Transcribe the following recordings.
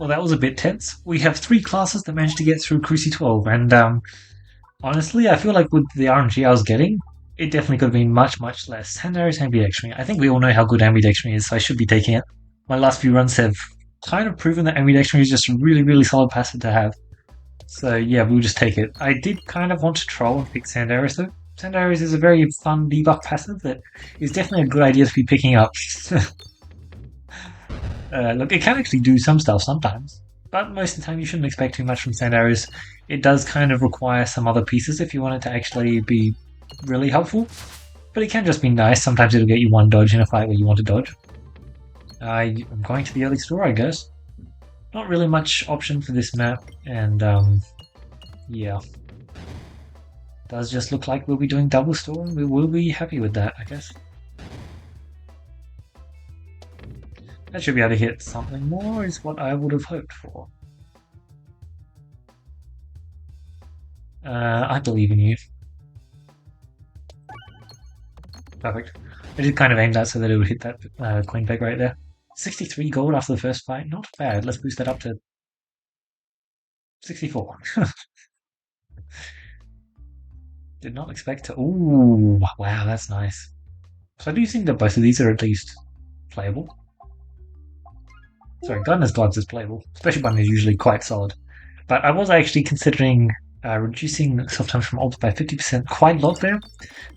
Well, that was a bit tense. We have 3 classes that managed to get through Cruci 12, and honestly, I feel like with the RNG I was getting, it definitely could have been much, much less. Handaris ambidextrony. I think we all know how good ambidextrony is, so I should be taking it. My last few runs have kind of proven that ambidextrony is just a really, really solid passive to have. So yeah, we'll just take it. I did kind of want to troll and pick Sandaris though. Sandaris is a very fun debuff passive that is definitely a good idea to be picking up. Look, it can actually do some stuff sometimes, but most of the time you shouldn't expect too much from Sandaris. It does kind of require some other pieces if you want it to actually be really helpful, but it can just be nice. Sometimes it'll get you one dodge in a fight where you want to dodge. I'm going to the early store, I guess. Not really much option for this map, and yeah. Does just look like we'll be doing double store, and we will be happy with that, I guess. That should be able to hit something more, is what I would have hoped for. I believe in you. Perfect. I did kind of aim that so that it would hit that queen peg right there. 63 gold after the first fight, not bad. Let's boost that up to 64. Did not expect to. Ooh, wow, that's nice. So I do think that both of these are at least playable. Sorry, Gunner's Gloves is playable. Special Button is usually quite solid. But I was actually considering reducing self time from orbs by 50% quite a lot there,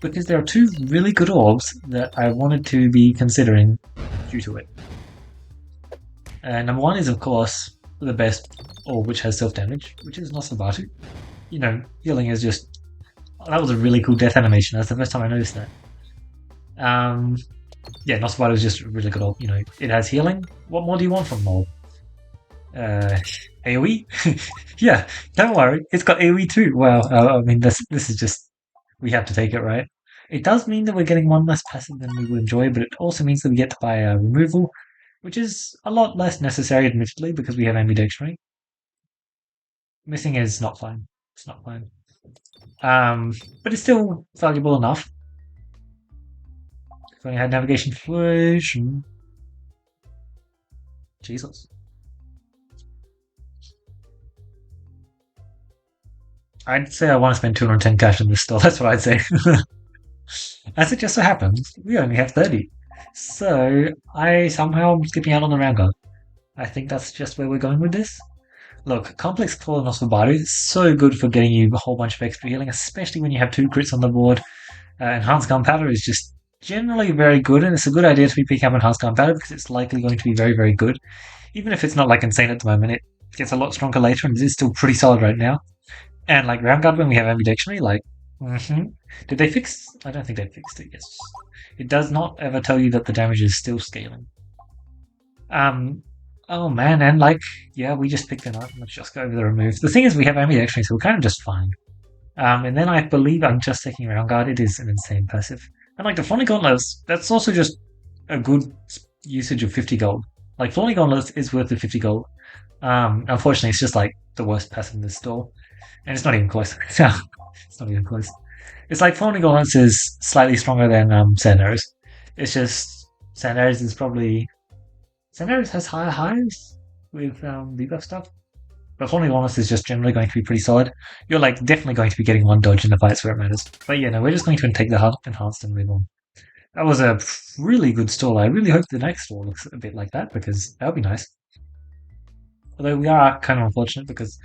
because there are 2 really good orbs that I wanted to be considering due to it. Number 1 is, of course, the best orb which has self-damage, which is Nosforbatu. You know, healing is just... that was a really cool death animation. That's the first time I noticed that. Yeah, Nosforbatu is just a really good orb. You know, it has healing. What more do you want from an orb? AoE? Yeah, don't worry. It's got AoE too. Well, I mean, this is just... we have to take it, right? It does mean that we're getting 1 less passive than we would enjoy, but it also means that we get to buy a removal, which is a lot less necessary, admittedly, because we have ambidextrony. Missing is not fine. It's not fine. But it's still valuable enough. If only had navigation fusion. Jesus. I'd say I want to spend 210 cash in this store. That's what I'd say. As it just so happens, we only have 30. So I somehow am skipping out on the round guard. I think that's just where we're going with this. Look, Complex Claw and Nosforbatu is so good for getting you a whole bunch of extra healing, especially when you have 2 crits on the board. Enhanced Gunpowder is just generally very good, and it's a good idea to be picking up Enhanced Gunpowder because it's likely going to be very, very good. Even if it's not like insane at the moment, it gets a lot stronger later, and it is still pretty solid right now. And like Round Guard when we have ambidextrony, like, did they fix? I don't think they fixed it. Yes, it does not ever tell you that the damage is still scaling. Oh man, and like, yeah, we just picked it up. Let's just go over the remove. The thing is, we have ambidextrony, so we're kind of just fine. And then I believe I'm just taking Round Guard. It is an insane passive. And like the Fawning Gauntlets, that's also just a good usage of 50 gold. Like Fawning Gauntlets is worth the 50 gold. Unfortunately, it's just like the worst passive in this store. And it's not even close. It's not even close. It's like Fawning Gauntlets is slightly stronger than Sandaris. It's just Sandaris is probably... Sandaris has higher highs with debuff stuff. But Fawning Gauntlets is just generally going to be pretty solid. You're like definitely going to be getting 1 dodge in the fights where it matters. But yeah, no, we're just going to take the enhanced and move on. That was a really good stall. I really hope the next stall looks a bit like that, because that would be nice. Although we are kind of unfortunate because...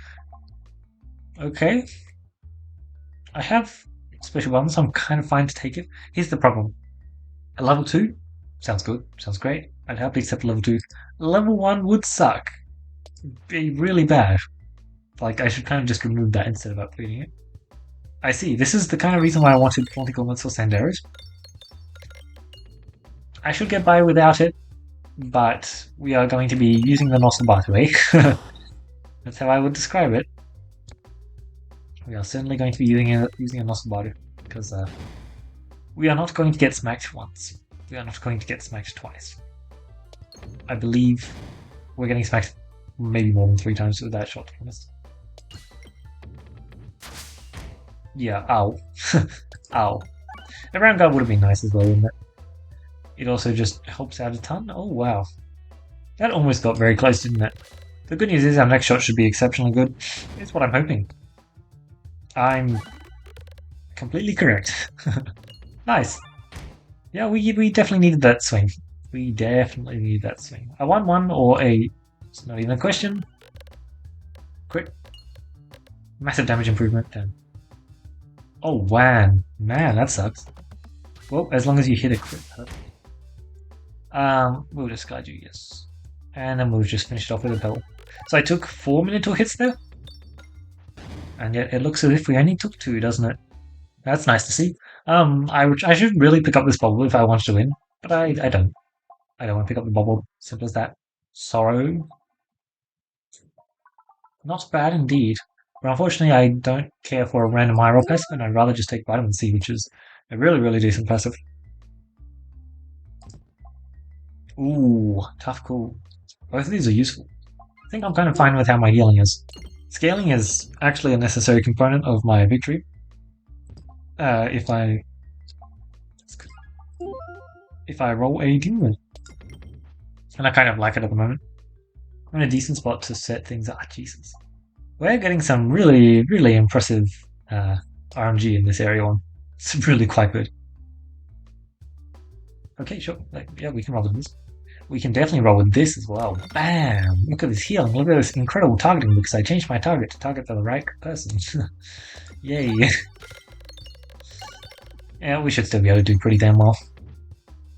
okay. I have special buttons, so I'm kind of fine to take it. Here's the problem. A level 2? Sounds good. Sounds great. I'd happily accept level 2. Level 1 would suck. Be really bad. Like, I should kind of just remove that instead of upgrading it. I see. This is the kind of reason why I wanted Fawning Gauntlets or Sandaris. I should get by without it, but we are going to be using the Nosforbatu, eh? That's how I would describe it. We are certainly going to be using a Nosforbatu, because we are not going to get smacked once. We are not going to get smacked twice. I believe we're getting smacked maybe more than 3 times with that shot, to be honest. Yeah, ow. Ow. A round guard would have been nice as well, wouldn't it? It also just helps out a ton. Oh, wow. That almost got very close, didn't it? The good news is our next shot should be exceptionally good. It's what I'm hoping. I'm completely correct. Nice. Yeah, we definitely needed that swing. We definitely need that swing. A 1-1 or a... It's not even a question. Crit. Massive damage improvement, then. Oh, man. Man, that sucks. Well, as long as you hit a crit. We'll discard you, yes. And then we'll just finish it off with a pebble. So I took 4 Minotaur hits there. And yet it looks as if we only took 2, doesn't it? That's nice to see. I should really pick up this bubble if I wanted to win. But I don't. I don't want to pick up the bubble. Simple as that. Sorrow. Not bad indeed. But unfortunately, I don't care for a random high roll passive, and I'd rather just take Vitamin C, which is a really, really decent passive. Ooh, tough call. Both of these are useful. I think I'm kind of fine with how my healing is. Scaling is actually a necessary component of my victory. If I roll a demon. And I kind of like it at the moment. I'm in a decent spot to set things up. Jesus. We're getting some really, really impressive RNG in this area one. It's really quite good. Okay, sure. Yeah, we can roll with this. We can definitely roll with this as well. Bam! Look at this healing. Look at this incredible targeting because I changed my target to target for the right person. Yay. Yeah, we should still be able to do pretty damn well.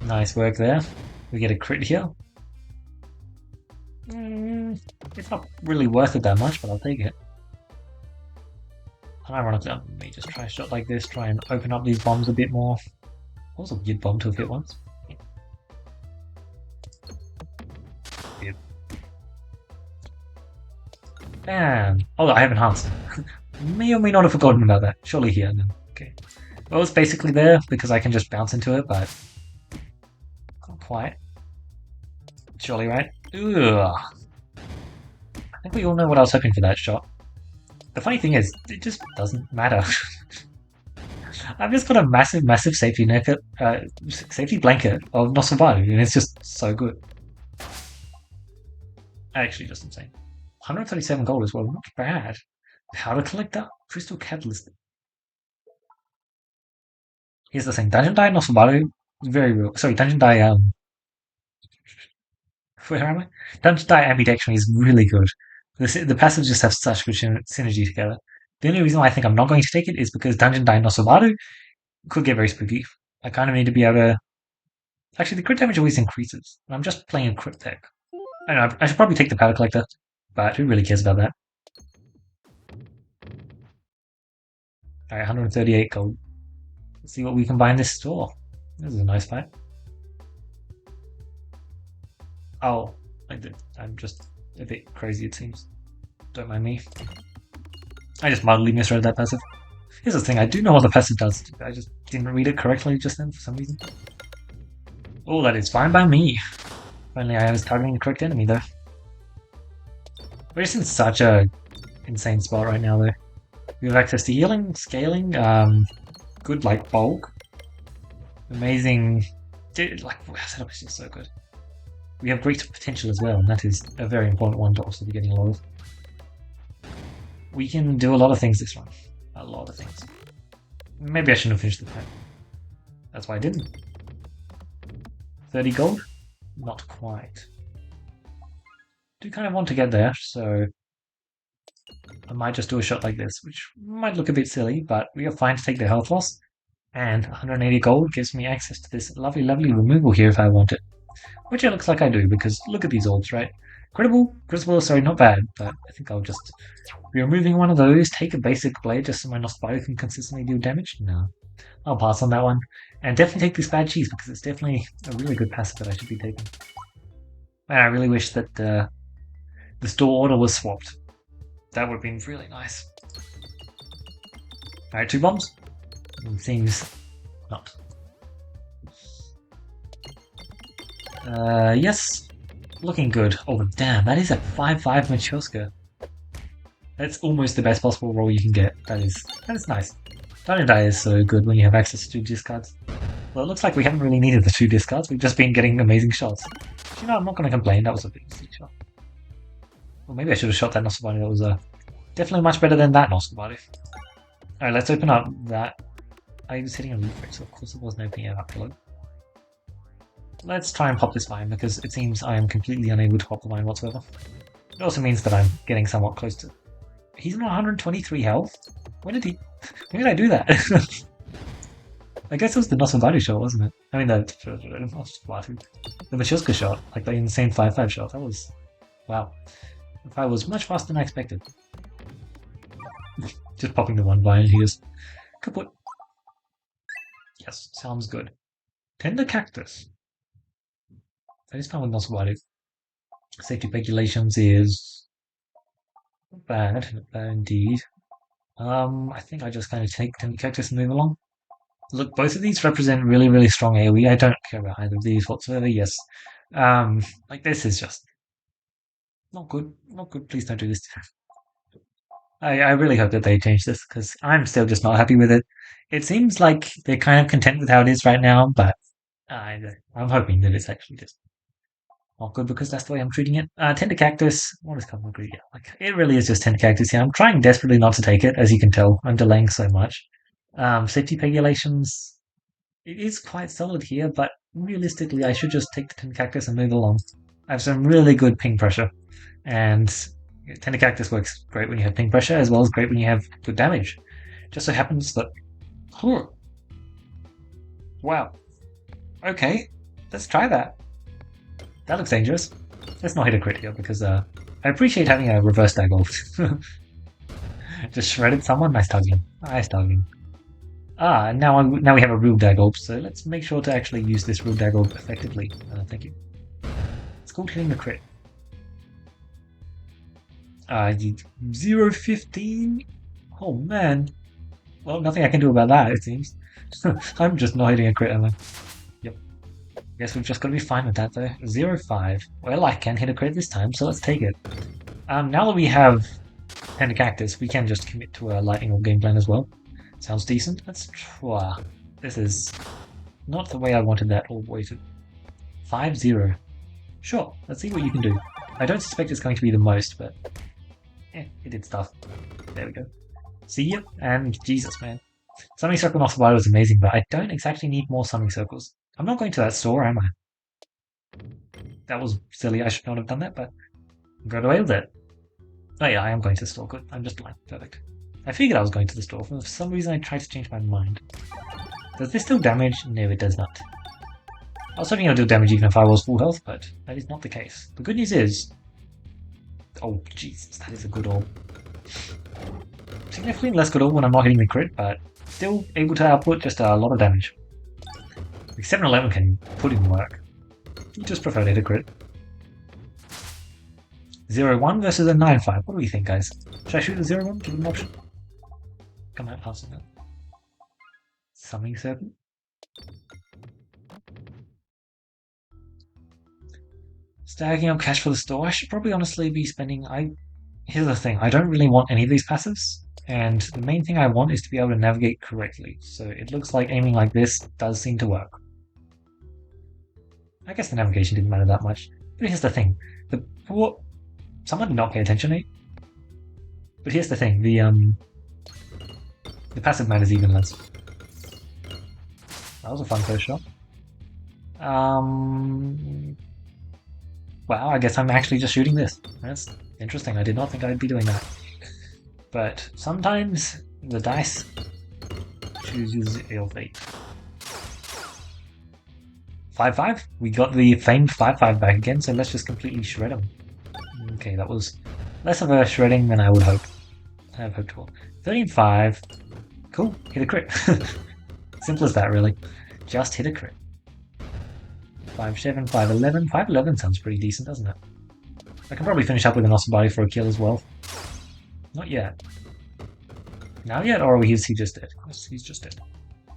Nice work there. We get a crit here. It's not really worth it that much, but I'll take it. Ironically, I may just try a shot like this, try and open up these bombs a bit more. Also, weird bomb to have hit once. Yep. Bam! Oh, I have enhanced. May or may not have forgotten about that. Surely here, then. Okay. Well, it's basically there because I can just bounce into it, but not quite. Surely, right? Ugh. I think we all know what I was hoping for that shot. The funny thing is, it just doesn't matter. I've just got a massive, massive safety blanket of Nosforbatu, and it's just so good. Actually, just insane. 137 gold as well, not bad. How to collect that? Crystal Catalyst. Here's the thing, Dungeon Die Nosforbatu is very real. Sorry, Dungeon Die, where am I? Dungeon Die Ambidextrous is really good. The passives just have such good synergy together. The only reason why I think I'm not going to take it is because Dungeon Die Nosforbatu could get very spooky. I kind of need to be able to... Actually, the crit damage always increases. I'm just playing a crit deck. I don't know, I should probably take the Powder Collector, but who really cares about that? Alright, 138 gold. Let's see what we can buy in this store. This is a nice fight. Oh, I'm just a bit crazy, it seems. Don't mind me. I just mildly misread that passive. Here's the thing, I do know what the passive does. I just didn't read it correctly just then for some reason. Oh, that is fine by me. If only I was targeting the correct enemy, though. We're just in such a insane spot right now, though. We have access to healing, scaling, good, like, bulk. Amazing... Dude, like, our setup is just so good. We have great potential as well, and that is a very important one to also be getting a lot of. We can do a lot of things this run. A lot of things. Maybe I shouldn't have finished the pack. That's why I didn't. 30 gold? Not quite. Do kind of want to get there, so I might just do a shot like this, which might look a bit silly, but we are fine to take the health loss. And 180 gold gives me access to this lovely, lovely removal here if I want it. Which it looks like I do, because look at these orbs, right? Critical, sorry, not bad, but I think I'll just be removing one of those, take a basic blade just so my Nosforbatu can consistently deal damage. No, I'll pass on that one. And definitely take this bad cheese, because it's definitely a really good passive that I should be taking. Man, I really wish that the store order was swapped. That would have been really nice. Alright, 2 bombs. It seems not. Yes. Looking good. Oh, damn, that is a 5-5 Machoska. That's almost the best possible roll you can get. That is nice. Dungeon Die is so good when you have access to 2 discards. Well, it looks like we haven't really needed the 2 discards. We've just been getting amazing shots. But, you know, I'm not going to complain. That was a big shot. Well, maybe I should have shot that Nosforbatu. That was definitely much better than that Nosforbatu. Alright, let's open up that. I was hitting a refresh, so of course it wasn't opening it up. Hello. Let's try and pop this vine because it seems I am completely unable to pop the vine whatsoever. It also means that I'm getting somewhat close to. He's on 123 health? When did he. When did I do that? I guess it was the Nosforbatu shot, wasn't it? I mean, the Nosforbatu. The Machilska shot, like the insane 5-5 shot. That was. Wow. If I was much faster than I expected. Just popping the one vine, he just. Kaput. Yes, sounds good. Tender Cactus. That is fun with Nosforbatu. Safety regulations is. Bad indeed. I think I just kind of take Tender Cactus and move along. Look, both of these represent really, really strong AoE. I don't care about either of these whatsoever. Yes. Like this is just not good. Not good. Please don't do this. I really hope that they change this because I'm still just not happy with it. It seems like they're kind of content with how it is right now, but I'm hoping that it's actually just not good because that's the way I'm treating it. Tender Cactus. What is Cosmic Greed? Yeah, like it really is just Tender Cactus here. I'm trying desperately not to take it, as you can tell. I'm delaying so much. Safety regulations. It is quite solid here, but realistically, I should just take the Tender Cactus and move along. I have some really good ping pressure, and Tender Cactus works great when you have ping pressure, as well as great when you have good damage. Just so happens that. Wow. Okay, let's try that. That looks dangerous. Let's not hit a crit here because I appreciate having a reverse dagger. Just shredded someone. Nice targeting. Nice targeting. Now we have a real dagger, so let's make sure to actually use this real dagger effectively. Thank you. It's called hitting the crit. 0-15? Oh man. Well, nothing I can do about that, it seems. I'm just not hitting a crit, am I? Yep. Guess we've just got to be fine with that, though. 0-5. Well, I can hit a crit this time, so let's take it. Now that we have Tender Cactus, we can just commit to a lightning or game plan as well. Sounds decent. Let's try. This is not the way I wanted that all weighted. 5-0. Sure, let's see what you can do. I don't suspect it's going to be the most, but it did stuff. There we go. See ya, and Jesus, man. Summoning Circle Nosforbatu was amazing, but I don't exactly need more summoning circles. I'm not going to that store, am I? That was silly, I should not have done that, but I'm going away with it. Oh yeah, I am going to the store, good. I'm just blind, perfect. I figured I was going to the store, for some reason I tried to change my mind. Does this do damage? No, it does not. I was hoping it would do damage even if I was full health, but that is not the case. The good news is... Oh, Jesus, that is a good orb. Significantly less good orb when I'm not hitting the crit, but still able to output just a lot of damage. The 7-11 can put in work. You just prefer to hit a crit. 0-1 versus a 9-5. What do we think, guys? Should I shoot the 0-1? Give it an option? Come out passing that. Summoning Serpent. Stacking up cash for the store. I should probably honestly be spending... Here's the thing. I don't really want any of these passives. And the main thing I want is to be able to navigate correctly. So it looks like aiming like this does seem to work. I guess the navigation didn't matter that much. But here's the thing. Someone did not pay attention, eh? But here's the thing. The passive matters even less. That was a fun first shot. Wow, I guess I'm actually just shooting this. That's interesting. I did not think I'd be doing that. But sometimes the dice chooses ill fate. 5-5. We got the famed 5-5 back again, so let's just completely shred him. Okay, that was less of a shredding than I would hope. I have hoped for. 13-5. Cool. Hit a crit. Simple as that, really. Just hit a crit. 5-7, 5-11. 5-11 sounds pretty decent, doesn't it? I can probably finish up with an Nosforbatu for a kill as well. Not yet. Not yet, or he's just dead. Yes, he's just dead.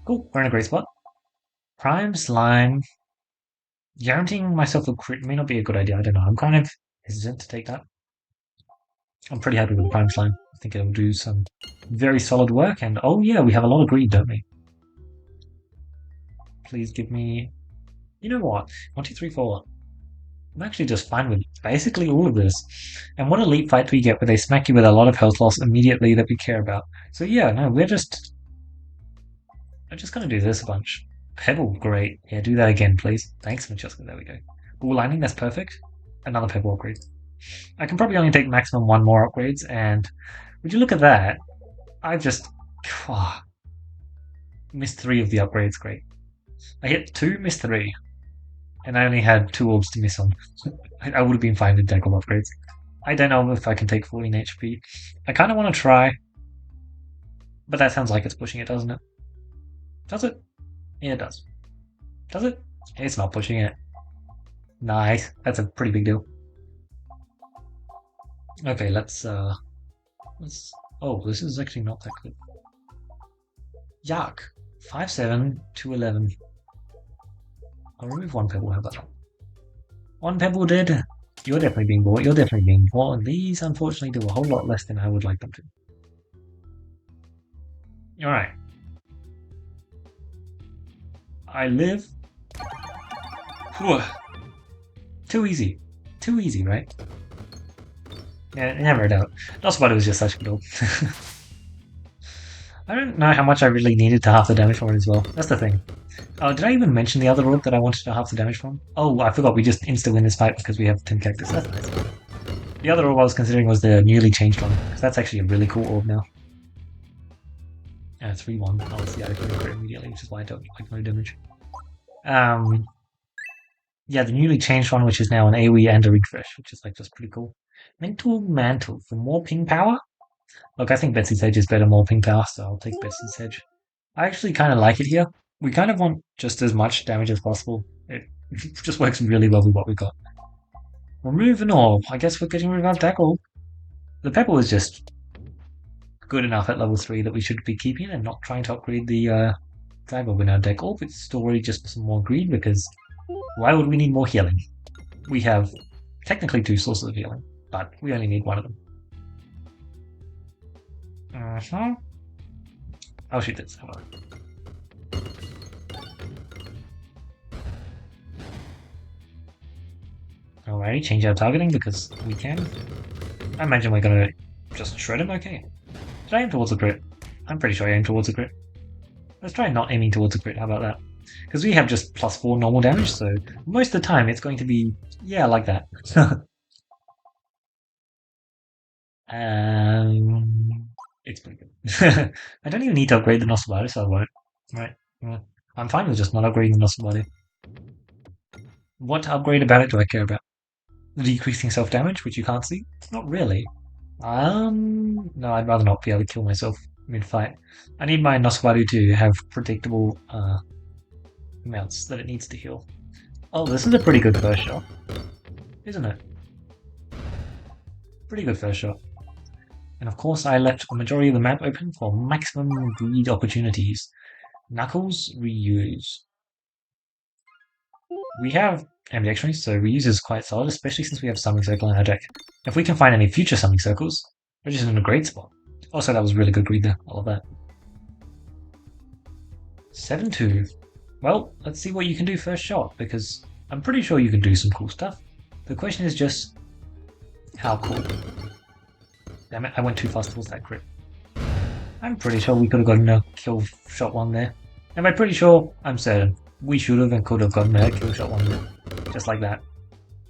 Cool, we're in a great spot. Prime Slime. Guaranteeing myself a crit may not be a good idea, I don't know. I'm kind of hesitant to take that. I'm pretty happy with the Prime Slime. I think it'll do some very solid work, and oh yeah, we have a lot of greed, don't we? Please give me... You know what? 1, 2, 3, 4. I'm actually just fine with basically all of this. And what elite fight do we get where they smack you with a lot of health loss immediately that we care about? So yeah, no, I'm just gonna do this a bunch. Pebble, great. Yeah, do that again, please. Thanks, Machuska. There we go. Ball lightning, that's perfect. Another pebble upgrade. I can probably only take maximum one more upgrades, and would you look at that? I've just missed 3 of the upgrades, great. I hit 2, missed 3, and I only had 2 orbs to miss on. I would have been fine with Deckle upgrades. I don't know if I can take 14 HP. I kind of want to try, but that sounds like it's pushing it, doesn't it? Does it? Yeah, it does. Does it? It's not pushing it. Nice. That's a pretty big deal. Okay, let's. Oh, this is actually not that good. Yuck. 5-7, 2-11. I'll remove 1 pebble, how about that? 1 pebble did. You're definitely being bought, you're definitely being bought, and these unfortunately do a whole lot less than I would like them to. Alright. I live. Whew. Too easy. Too easy, right? Yeah, never a doubt. Nosforbatu was just such a good old. I don't know how much I really needed to half the damage from it as well. That's the thing. Oh, did I even mention the other orb that I wanted to half the damage from? Oh, I forgot, we just insta-win this fight because we have 10 characters. That's nice. The other orb I was considering was the newly changed one, because that's actually a really cool orb now. 3-1. Oh, it's the icon crit immediately, which is why I don't like no damage. Yeah, the newly changed one, which is now an AoE and a refresh, which is like just pretty cool. Mental Mantle for more ping power? Look, I think Betsy's Hedge is better, more ping power, so I'll take Betsy's Hedge. I actually kind of like it here. We kind of want just as much damage as possible. It just works really well with what we've got. Remove an orb. I guess we're getting rid of our tackle. The pebble is just good enough at level 3 that we should be keeping and not trying to upgrade the drag orb in our deck. Orb, it's story just for some more greed because why would we need more healing? We have technically 2 sources of healing, but we only need 1 of them. I'll shoot this. Hold on. Alrighty, change our targeting because we can. I imagine we're gonna just shred him, okay. Did I aim towards a crit? I'm pretty sure I aimed towards a crit. Let's try not aiming towards a crit, how about that? Because we have just +4 normal damage, so most of the time it's going to be, yeah, like that. It's pretty good. I don't even need to upgrade the Nosforbatu, so I won't. Right. Yeah. I'm fine with just not upgrading the Nosforbatu. What upgrade about it do I care about? The decreasing self-damage, which you can't see? Not really. No, I'd rather not be able to kill myself mid-fight. I need my Nosforbatu to have predictable amounts that it needs to heal. Oh, this is a pretty good first shot, isn't it? Pretty good first shot. And of course I left the majority of the map open for maximum greed opportunities. Knuckles, reuse. We have ambidextrous, so reuse is quite solid, especially since we have Summoning Circle in our deck. If we can find any future Summoning Circles, we're just in a great spot. Also, that was really good greed there, I love that. 7-2. Well, let's see what you can do first shot, because I'm pretty sure you can do some cool stuff. The question is just, how cool? Damn it, I went too fast towards that crit. I'm pretty sure we could have gotten a kill shot 1 there. And by pretty sure, I'm certain. We should have and could have gotten a kill shot 1 there. Just like that.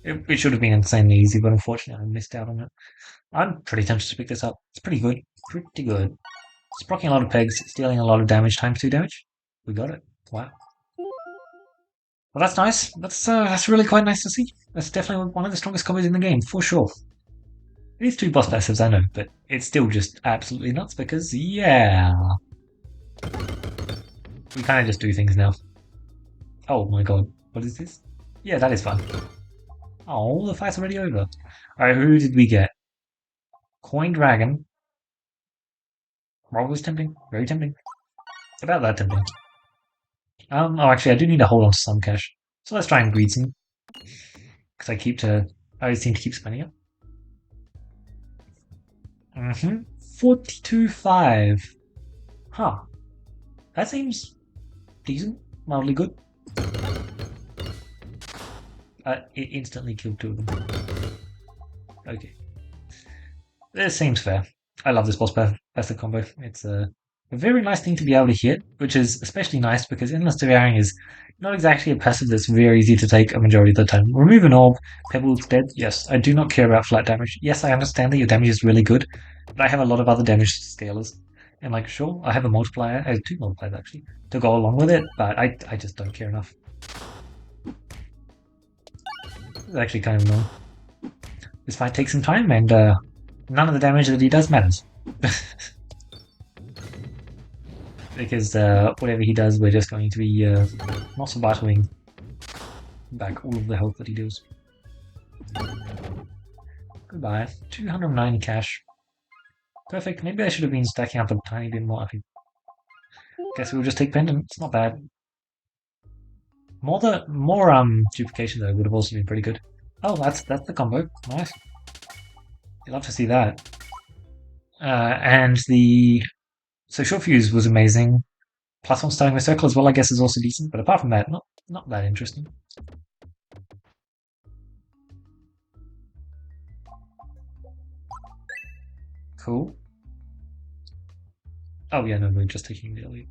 It should have been insanely easy, but unfortunately I missed out on it. I'm pretty tempted to pick this up. It's pretty good. Pretty good. It's proccing a lot of pegs, stealing a lot of damage, times 2 damage. We got it. Wow. Well, that's nice. That's really quite nice to see. That's definitely one of the strongest combos in the game, for sure. It is 2 boss passives, I know, but it's still just absolutely nuts because, yeah. We kind of just do things now. Oh my god, what is this? Yeah, that is fun. Oh, the fight's already over. Alright, who did we get? Coin Dragon. Roll was tempting. Very tempting. About that tempting. Oh, actually, I do need to hold on to some cash. So let's try and greed some. Because I seem to keep spending it. 42.5. Huh. That seems decent. Mildly good. It instantly killed two of them. Okay. This seems fair. I love this boss passive combo. It's a very nice thing to be able to hit, which is especially nice because Endless Devouring is not exactly a passive that's very easy to take a majority of the time. Remove an orb, Pebble's dead. Yes, I do not care about flat damage. Yes, I understand that your damage is really good, but I have a lot of other damage scalers. And like, sure, I have a multiplier, I have two multipliers actually, to go along with it, but I just don't care enough. It's actually kind of annoying. This fight takes some time, and none of the damage that he does matters. Because whatever he does, we're just going to be Nosforbatuing back all of the health that he deals. Goodbye. 290 cash. Perfect. Maybe I should have been stacking up a tiny bit more. I guess we'll just take pendant. It's not bad. More duplication though would have also been pretty good. Oh, that's the combo. Nice. You'd love to see that. And the short fuse was amazing. Plus one starting with circle as well, I guess, is also decent. But apart from that, not that interesting. Cool. Oh yeah, no, we're just taking the early.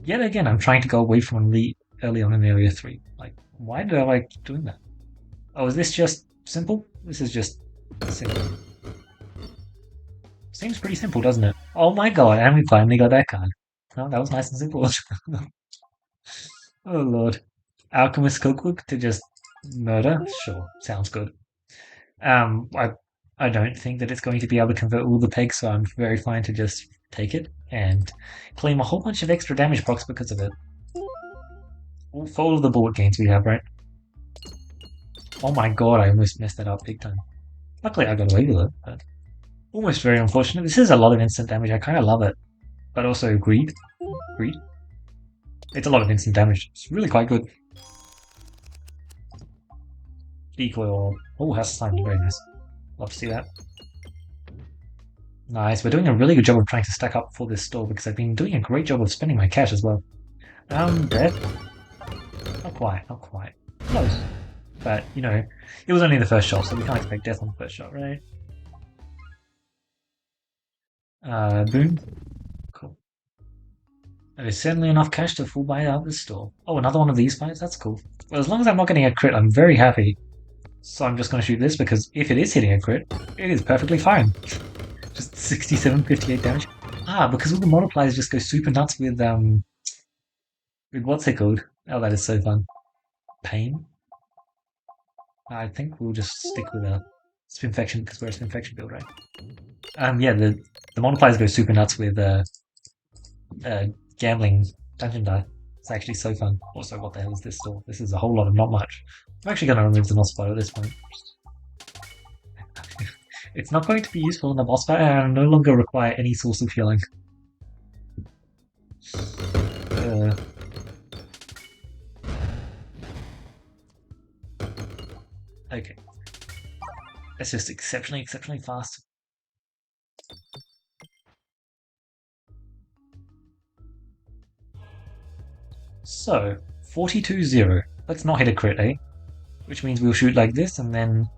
Yet again, I'm trying to go away from the early on in area 3. Like, why did I like doing that? Oh, is this just simple? This is just simple. Seems pretty simple, doesn't it? Oh my god, and we finally got that card. Oh, that was nice and simple. Oh lord. Alchemist Cookbook to just murder? Sure, sounds good. I don't think that it's going to be able to convert all the pegs, so I'm very fine to just take it and claim a whole bunch of extra damage procs because of it. For all of the bullet gains we have, right? Oh my god, I almost messed that up big time. Luckily I got away with it, but almost very unfortunate. This is a lot of instant damage, I kind of love it. But also greed. Greed. It's a lot of instant damage. It's really quite good. Decoy orb. Oh, has slime. Very nice. Love to see that. Nice. We're doing a really good job of trying to stack up for this store because I've been doing a great job of spending my cash as well. Dead? Not quite, not quite. Close. But, you know, it was only the first shot, so we can't expect death on the first shot, right? Boom. Cool. That is certainly enough cash to full buy out this store. Oh, another one of these fights? That's cool. Well, as long as I'm not getting a crit, I'm very happy. So I'm just going to shoot this because if it is hitting a crit, it is perfectly fine. Just 67, 58 damage. Ah, because all the multipliers just go super nuts with what's it called? Oh, that is so fun. Pain? I think we'll just stick with a Spinfection because we're a Spinfection build, right? Yeah, the multipliers go super nuts with gambling dungeon die. It's actually so fun. Also, what the hell is this store? This is a whole lot of not much. I'm actually going to remove the Nosforbatu at this point. It's not going to be useful in the boss fight, and I no longer require any source of healing. Okay. That's just exceptionally fast. So, 42-0. Let's not hit a crit, eh? Which means we'll shoot like this, and then...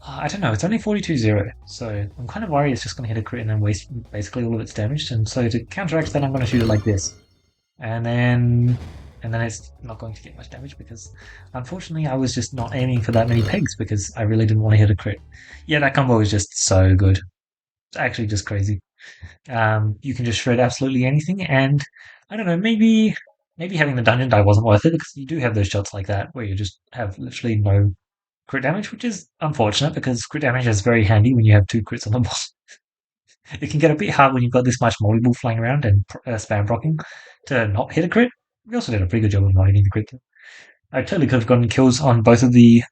I don't know, it's only 42-0, so I'm kind of worried it's just going to hit a crit and then waste basically all of its damage, and so to counteract that I'm going to shoot it like this. And then it's not going to get much damage because unfortunately I was just not aiming for that many pegs because I really didn't want to hit a crit. Yeah, that combo is just so good. It's actually just crazy. You can just shred absolutely anything, and I don't know, maybe having the dungeon die wasn't worth it because you do have those shots like that where you just have literally no crit damage, which is unfortunate because crit damage is very handy when you have 2 crits on the boss. It can get a bit hard when you've got this much multi-ball flying around and spam procking to not hit a crit. We also did a pretty good job of not hitting the crit. I totally could have gotten kills on both of the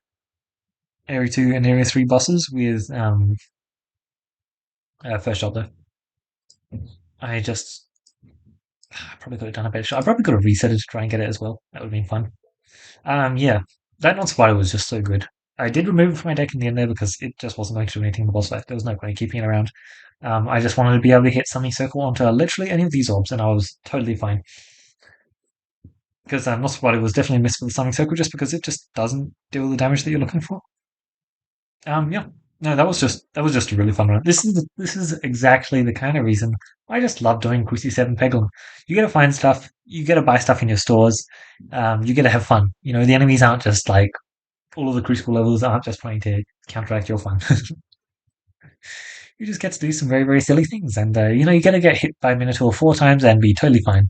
Area 2 and Area 3 bosses with first shot though. I probably could have done a better shot. I probably could have reset it to try and get it as well. That would have been fun. Yeah, that Nosforbatu was just so good. I did remove it from my deck in the end there because it just wasn't going to do anything in the boss fight. There was no point in keeping it around. I just wanted to be able to hit something circle onto literally any of these orbs, and I was totally fine. because Nosforbatu was definitely missed for the Summoning Circle just because it just doesn't deal the damage that you're looking for. Yeah. No, that was just a really fun run. This is exactly the kind of reason I just love doing Cruci 7 Peglin. You get to find stuff, you get to buy stuff in your stores, you get to have fun. The enemies aren't just like all of the crucible levels aren't just trying to counteract your fun. You just get to do some very, very silly things, and you get to get hit by Minotaur 4 times and be totally fine.